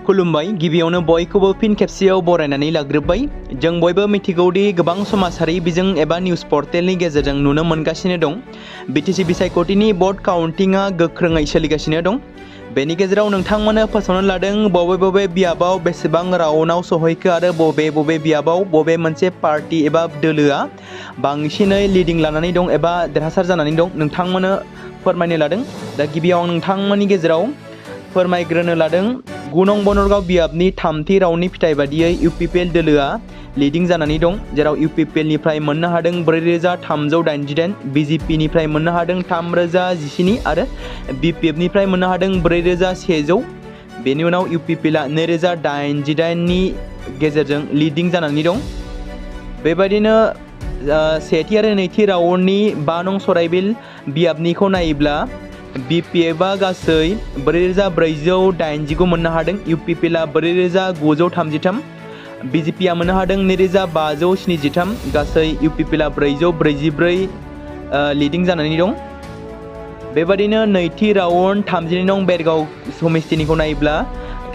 खुलुमबाय गिबियावनो बयखौबो फिन खेबसेयाव बरायनानै लाग्रोबाय। जों बयबो मिथिगौदि गोबां समाजारि बिजों एबा निउस पर्टेलनि गेजेरजों नुनो मोनगासिनो दं BTC बिसायख'थिनि भट काउन्टिंआ गोख्रोङै सोलिगासिनो दं। बेनि गेजेराव नोंथांमोना फोसावनो लादों बबे बियाबाव बेसेबां राउन्डआव सहैखो आरो बबे बियाबाव बबे मोनसे पार्टी एबा दोलोआ बांसिनै लिडिं लानानै दं एबा देरहासार जानानै दं नोंथांमोना फोरमायनो लादों। दा गिबियाव नोंथांमोननि गेजेराव फोरमायग्रोनो लादों 9 नं बनरगाव बियाबनि थामथि राउन्डनि फिथाइ बादियै UPPL दोलोआ लिडिं जानानै दं, जेराव UPPL निफ्राय मोननो हादों 4388, BJP निफ्राय मोननो हादों 3017 आरो BPF निफ्राय मोननो हादों 4100। बेनि उनाव UPPL आ 2088 नि गेजेरजों लिडिं जानानै दं। बेबायदिनो सेथि आरो नैथि राउन्डनि 5 नं सराइबिल बियाबनिखौ नायोब्ला BPF आ गासै 4489 मोननो हादों, UPPL आ 4933, BJP आ मोननो हादों 2573, गासै UPPL आ 444 लिडिं जानानै दं। बेबादिनो नैथि राउन्ड 32 नं बेरगाव समिस्तिनिखौ नायोब्ला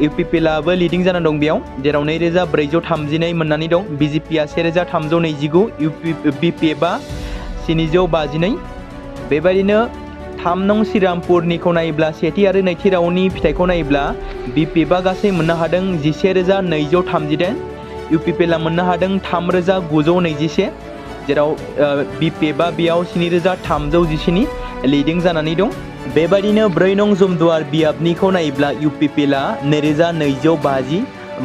UPPL आबो लिडिं जाना दं बेयाव, जेराव 2432 मोननानै दं, BJP आ 1329, BPF आ 752। बेबादिनो 3 नं श्रीरामपुरनिखौ नायोब्ला सेथि आरो नैथि राउन्डनि फिथाइखौ नायोब्ला BPF आ गासै मोननो हादों 11238, UPPL आ मोननो हादों 3921, जेराव BPF आ बेयाव 7317 लिडिं जानानै दं। बेबायदिनो 4 नं जुमदुवार बियाबनिखौ नायोब्ला UPPL आ 2250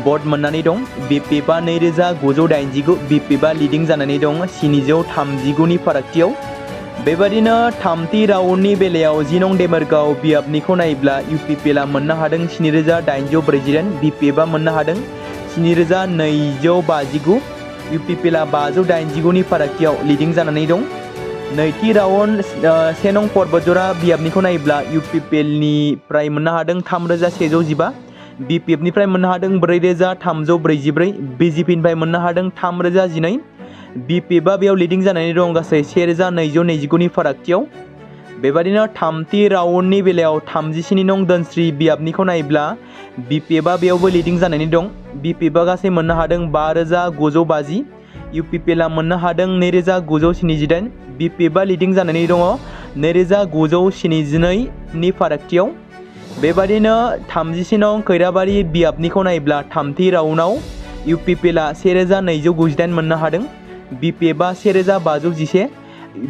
भट मोननानै दं, BPF आ 2989, BPF आ लिडिं जानानै दं 739 नि फारागथियाव। बेबादिनो थामथि राउन्डनि बेलायाव 10 नं देमोरगाव बियाबनिखौ नायोब्ला UPPL आ मोननो हादों 7848, BPF आ मोननो हादों 7259, UPPL आ 589 नि फारागथियाव लिडिं जानानै दं। नैथि राउन्ड 1 नं परबतजरा बियाबनिखौ नायोब्ला UPPL निफ्राय मोननो हादों 3115, BPF निफ्राय मोननो हादों 4344, BJP निफ्राय मोननो हादों 3012, BPF आ बेयाव लिडिं जानानै दं गासै 1229 नि फारागथियाव। बेबादिनो थामथि राउन्डनि बेलायाव 37 नं दोनस्रि बियाबनिखौ नायोब्ला BPF आ बेयावबो लिडिं जानानै दं, BPF आ गासै मोननो हादों 5950, UPPL आ मोननो हादों 2978, BPF आ लिडिं जानानै दङ 2972 नि फारागथियाव। बेबादिनो 37 नं खैराबारि बियाबनिखौ नायोब्ला थामथि राउन्डआव UPPL आ 1298 मोननो हादों, BPF आ 1511,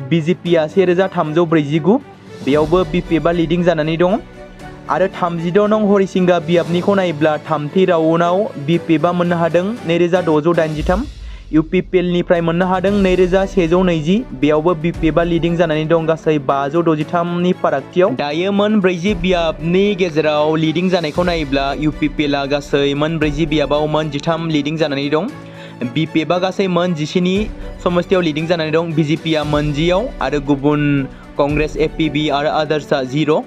BJP आ 1349, बेयावबो BPF आ लिडिं जानानै दं। आरो 36 नं हरिसिंगा बियाबनिखौ नायोब्ला थामथि राउन्डआव BPF आ मोननो हादों 2683, UPPL निफ्राय मोननो हादों 2120, बेयावबो BPF आ लिडिं जानानै दं गासै 563 नि फारागथियाव। दायो मोन 40 बियाबनि गेजेराव लिडिं जानायखौ नायोब्ला UPPL आ गासै मोन 40 बियाबाव मोन 13 लिडिं जानानै दं, BPF आ गासै मोन 17 समस्तियाव लिडिं जानानै दं, BJP आ मोन 10 आरो गुबुन कंग्रेस APB आरो आदार्सआ 0।